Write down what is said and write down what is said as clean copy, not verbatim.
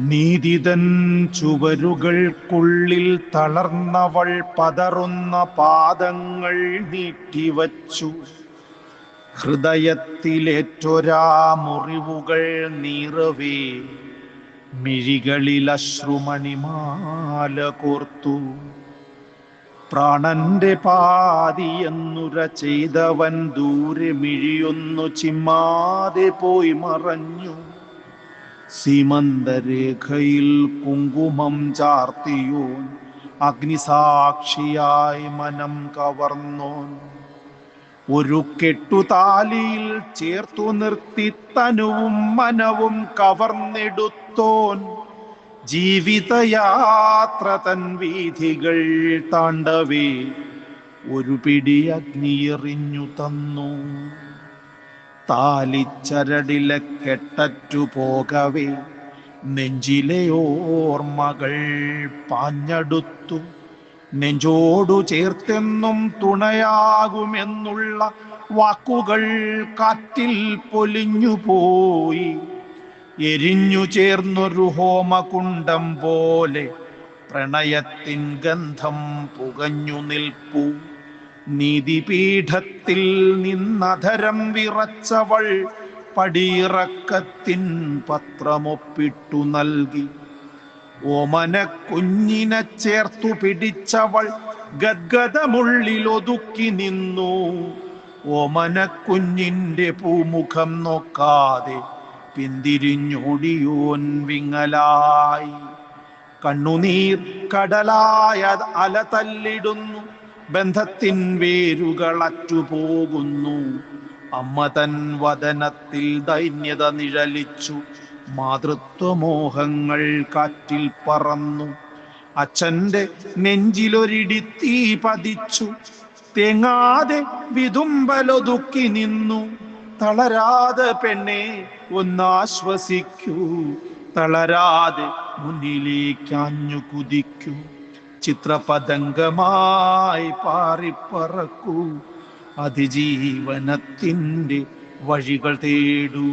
നീതിതൻ ചുവരുകൾക്കുള്ളിൽ തളർന്നവൾ പതറുന്ന പാദങ്ങൾ നീട്ടിവച്ചു. ഹൃദയത്തിലേറ്റൊരാ മുറിവുകൾ നീറവേ മിഴികളിൽ അശ്രുമണിമാല കോർത്തു. പ്രാണന്റെ പാതിയെന്നുര ചെയ്തവൻ ദൂരെ മിഴിയൊന്നു ചിമ്മാതെ പോയി മറഞ്ഞു. സീമന്തരേഖയിൽ കുങ്കുമം ചാർത്തിയോൻ, അഗ്നിസാക്ഷിയായി മനം കവർന്നോൻ, ഒരു കെട്ടുതാലിയിൽ ചേർത്തു നിർത്തി തനുവും മനവും കവർന്നെടുത്തോൻ, ജീവിതയാത്ര തൻ വീഥികൾ താണ്ടവേ ഒരു പിടി അഗ്നിയെറിഞ്ഞു തന്നു. താലിച്ചരടിലെ കെട്ടറ്റു പോകവേ നെഞ്ചിലെ ഓർമ്മകൾ പാഞ്ഞടുത്തു. നെഞ്ചോടു ചേർത്തെന്നും തുണയാകുമെന്നുള്ള വാക്കുകൾ കാറ്റിൽ പൊലിഞ്ഞുപോയി. എരിഞ്ഞു ചേർന്നൊരു ഹോമകുണ്ടം പോലെ പ്രണയത്തിൻ ഗന്ധം പുകഞ്ഞു നിൽപ്പു. നീതിപീഠത്തിൽ നിന്നധരം വിറച്ചവൾ പടിയിറക്കത്തിൻ പത്രമൊപ്പിട്ടു നൽകി. ഓമന കുഞ്ഞിനെ ചേർത്തു പിടിച്ചവൾ ഗദ്ഗദമുള്ളിലൊതുക്കി നിന്നു. ഓമന കുഞ്ഞിന്റെ പൂമുഖം നോക്കാതെ പിന്തിരിഞ്ഞോടിയോൻ വിങ്ങലായി. കണ്ണുനീർ കടലായ അല തല്ലിടുന്നു, ബന്ധത്തിൻ വേരുകൾ അറ്റുപോകുന്നു. അമ്മ തൻ വദനത്തിൽ ദൈന്യത നിഴലിച്ചു, മാതൃത്വമോഹങ്ങൾ കാറ്റിൽ പറന്നു. അച്ഛന്റെ നെഞ്ചിലൊരിടിത്തീ പതിച്ചു, തേങ്ങാതെ വിതുമ്പലൊതുക്കി നിന്നു. തളരാതെ പെണ്ണെ ഒന്നാശ്വസിക്കൂ, തളരാതെ മുന്നിലേക്കാഞ്ഞു കുതിക്കൂ. ചിത്രപതംഗമായി പാറിപ്പറക്കൂ, അതിജീവനത്തിൻ്റെ വഴികൾ തേടൂ.